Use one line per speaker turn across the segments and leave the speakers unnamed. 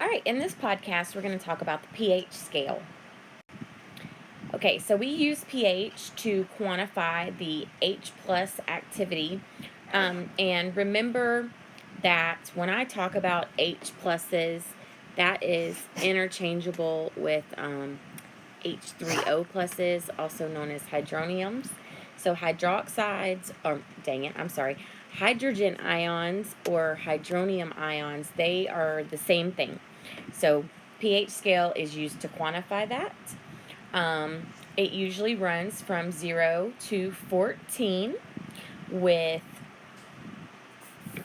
All right, in this podcast, we're going to talk about the pH scale. Okay, so we use pH to quantify the H plus activity. And remember that when I talk about H pluses, that is interchangeable with H3O pluses, also known as hydroniums. So hydroxides, or hydrogen ions or hydronium ions, they are the same thing. So pH scale is used to quantify that. It usually runs from 0 to 14, with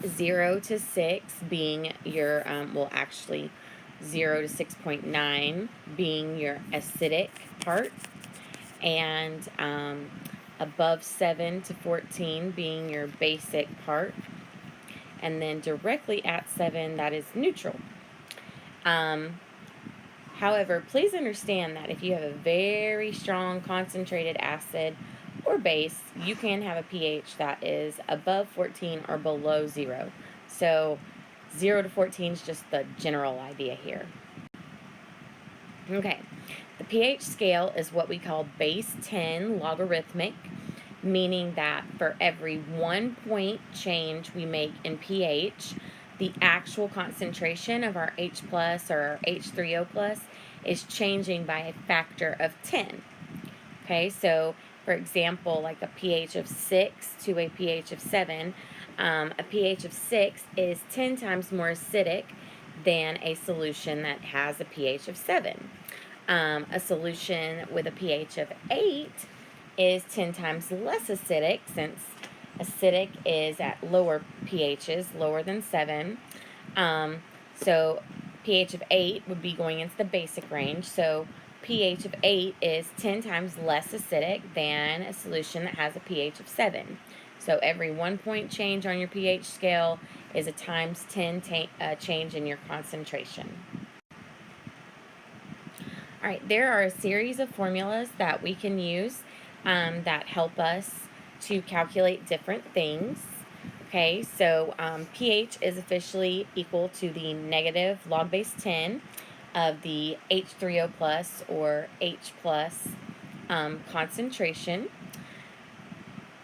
0 to 6 being your, 0 to 6.9 being your acidic part, and above 7 to 14 being your basic part, and then directly at 7, that is neutral. However, please understand that if you have a very strong concentrated acid or base, you can have a pH that is above 14 or below 0. So 0 to 14 is just the general idea here. Okay, the pH scale is what we call base 10 logarithmic, meaning that for every 1 point change we make in pH, the actual concentration of our H plus or H3O plus is changing by a factor of 10. Okay, so for example, like a pH of 6 to a pH of 7, a pH of 6 is 10 times more acidic than a solution that has a pH of 7. A solution with a pH of 8 is 10 times less acidic, since acidic is at lower pHs, lower than 7. So pH of 8 would be going into the basic range. So pH of 8 is 10 times less acidic than a solution that has a pH of 7. So every 1 point change on your pH scale is a times 10 change in your concentration. All right, there are a series of formulas that we can use that help us to calculate different things. Okay, so pH is officially equal to the negative log base 10 of the H3O plus or H plus concentration.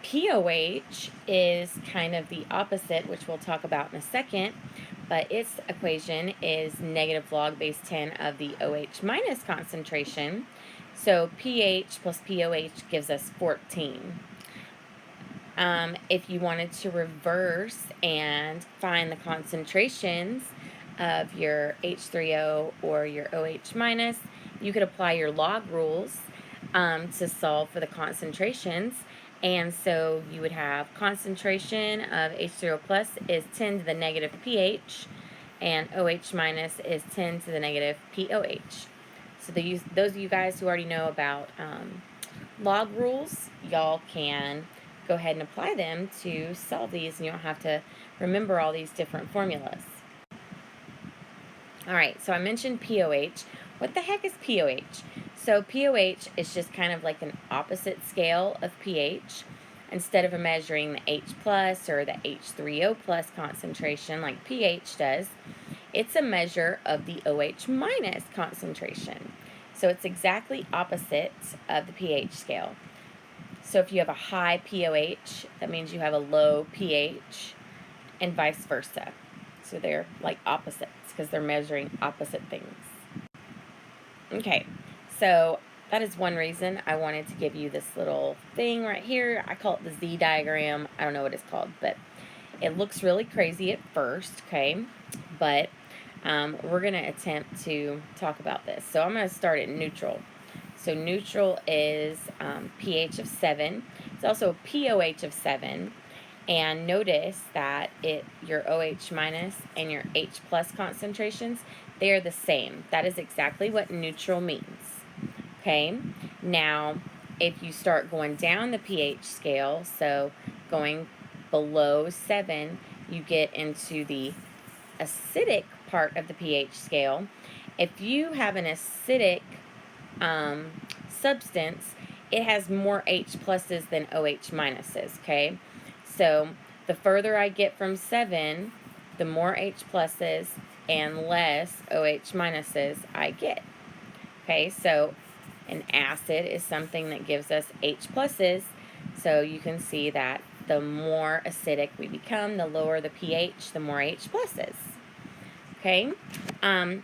pOH is kind of the opposite, which we'll talk about in a second, but its equation is negative log base 10 of the OH minus concentration. So pH plus pOH gives us 14. If you wanted to reverse and find the concentrations of your H3O or your OH minus, you could apply your log rules to solve for the concentrations. And so you would have concentration of H3O plus is 10 to the negative pH, and OH minus is 10 to the negative pOH. So those of you guys who already know about log rules, y'all can go ahead and apply them to solve these, and you don't have to remember all these different formulas. All right, so I mentioned pOH. What the heck is pOH? So pOH is just kind of like an opposite scale of pH. Instead of measuring the H plus or the H3O plus concentration like pH does, it's a measure of the OH minus concentration. So it's exactly opposite of the pH scale. So if you have a high pOH, that means you have a low pH, and vice versa. So they're like opposites because they're measuring opposite things. Okay, so that is one reason I wanted to give you this little thing right here. I call it the Z diagram. I don't know what it's called, but it looks really crazy at first, okay? But we're going to attempt to talk about this. So I'm going to start at neutral. So neutral is pH of 7. It's also pOH of 7. And notice that your OH minus and your H plus concentrations, they are the same. That is exactly what neutral means. Okay? Now, if you start going down the pH scale, so going below 7, you get into the acidic part of the pH scale. If you have an acidic substance, it has more H pluses than OH minuses, okay? So the further I get from 7, the more H pluses and less OH minuses I get. Okay, so an acid is something that gives us H pluses, so you can see that the more acidic we become, the lower the pH, the more H pluses. Okay, on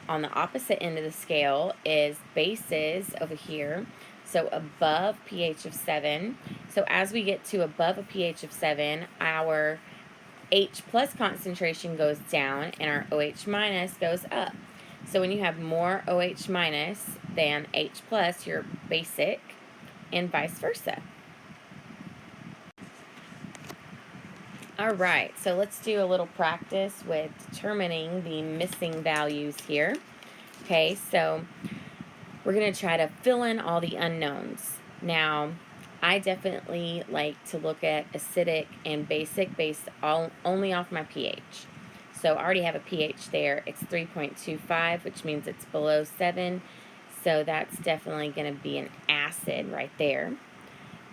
the opposite end of the scale is bases over here. So above pH of 7. So as we get to above a pH of 7, our H plus concentration goes down and our OH minus goes up. So when you have more OH minus than H plus, you're basic, and vice versa. All right, so let's do a little practice with determining the missing values here. Okay, so we're going to try to fill in all the unknowns. Now, I definitely like to look at acidic and basic based only off my pH. So I already have a pH there. It's 3.25, which means it's below 7. So that's definitely going to be an acid right there.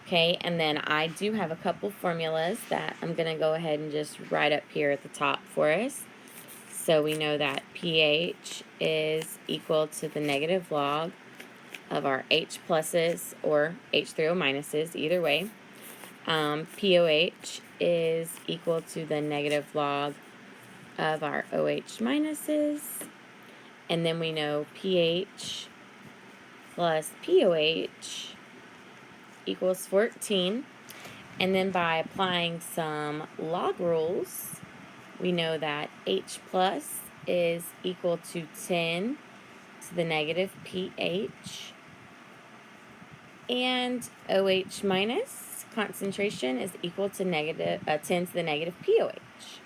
Okay, and then I do have a couple formulas that I'm going to go ahead and just write up here at the top for us. So we know that pH is equal to the negative log of our H pluses or H3O minuses, either way. POH is equal to the negative log of our OH minuses. And then we know pH plus POH equals 14. And then by applying some log rules, we know that H plus is equal to 10 to the negative pH. And OH minus concentration is equal to 10 to the negative POH.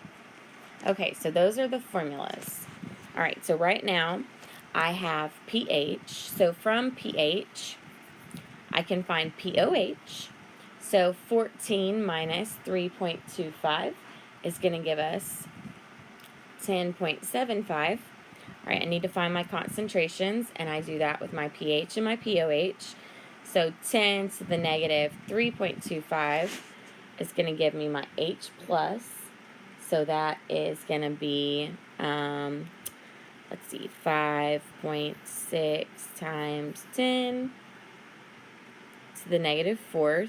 Okay, so those are the formulas. All right, so right now I have pH. So from pH, I can find POH. So 14 minus 3.25 is going to give us 10.75. All right, I need to find my concentrations, and I do that with my pH and my POH. So 10 to the negative 3.25 is going to give me my H plus. So that is going to be, let's see, 5.6 times 10 to the negative fourth.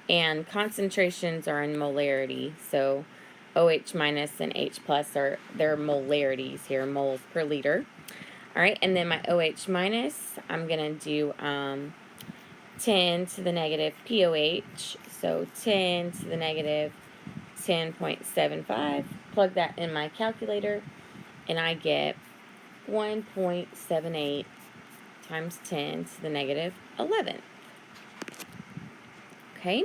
And concentrations are in molarity. So OH minus and H plus are their molarities here, moles per liter. All right, and then my OH minus, I'm going to do 10 to the negative POH, so 10 to the negative 10.75. Plug that in my calculator, and I get 1.78 times 10 to the negative 11. Okay,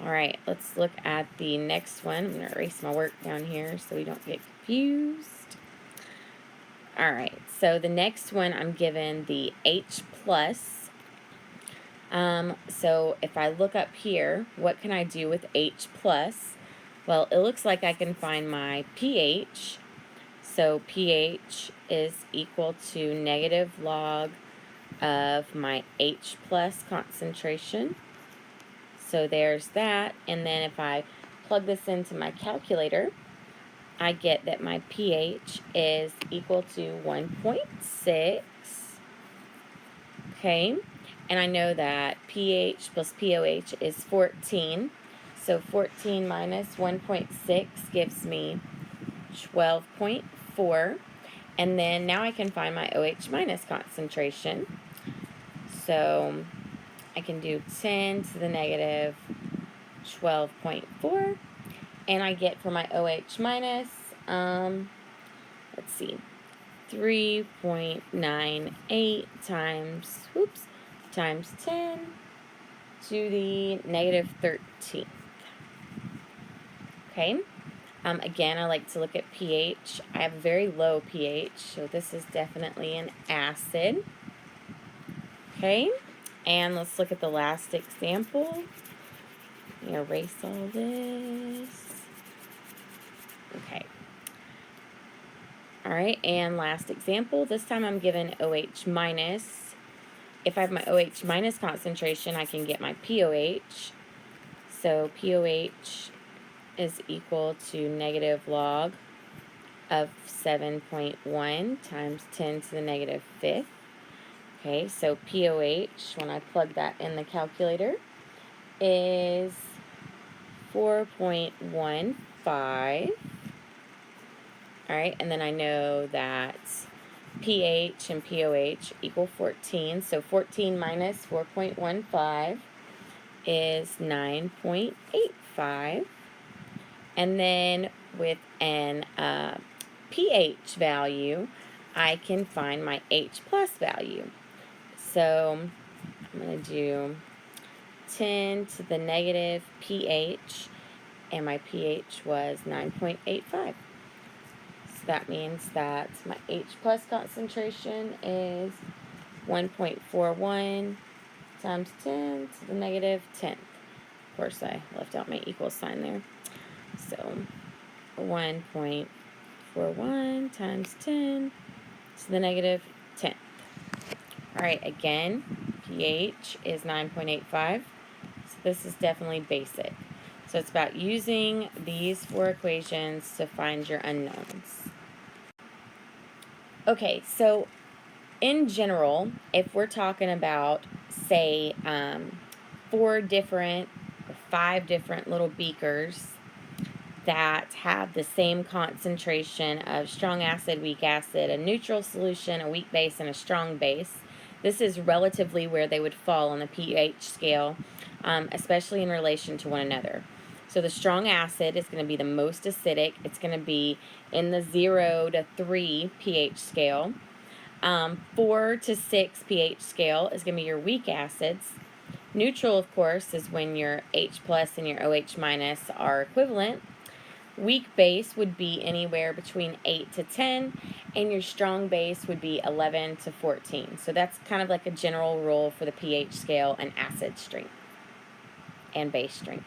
all right, let's look at the next one. I'm going to erase my work down here so we don't get confused. All right, so the next one I'm given the H plus. So if I look up here, what can I do with H plus? Well, it looks like I can find my pH. So pH is equal to negative log of my H plus concentration. So there's that. And then if I plug this into my calculator, I get that my pH is equal to 1.6. Okay. And I know that pH plus POH is 14. So 14 minus 1.6 gives me 12.4. And then now I can find my OH minus concentration. So I can do 10 to the negative 12.4. And I get for my OH minus, let's see, 3.98 times 10 to the negative 13th. Okay. Again, I like to look at pH. I have a very low pH, so this is definitely an acid. Okay. And let's look at the last example. Let me erase all this. Okay. All right, and last example. This time I'm given OH minus. If I have my OH minus concentration, I can get my POH. So POH is equal to negative log of 7.1 times 10 to the negative fifth. Okay, so pOH, when I plug that in the calculator, is 4.15. All right, and then I know that pH and pOH equal 14. So 14 minus 4.15 is 9.85. And then with an pH value, I can find my H plus value. So I'm going to do 10 to the negative pH, and my pH was 9.85. So that means that my H plus concentration is 1.41 times 10 to the negative 10th. Of course, I left out my equal sign there. So 1.41 times 10 to the negative 10th. All right, again, pH is 9.85. So this is definitely basic. So it's about using these four equations to find your unknowns. Okay, so in general, if we're talking about, say, 4 different or 5 different little beakers that have the same concentration of strong acid, weak acid, a neutral solution, a weak base, and a strong base, this is relatively where they would fall on the pH scale, especially in relation to one another. So the strong acid is going to be the most acidic. It's going to be in the 0 to 3 pH scale. 4 to 6 pH scale is going to be your weak acids. Neutral, of course, is when your H plus and your OH minus are equivalent. Weak base would be anywhere between 8 to 10, and your strong base would be 11 to 14. So that's kind of like a general rule for the pH scale and acid strength and base strength.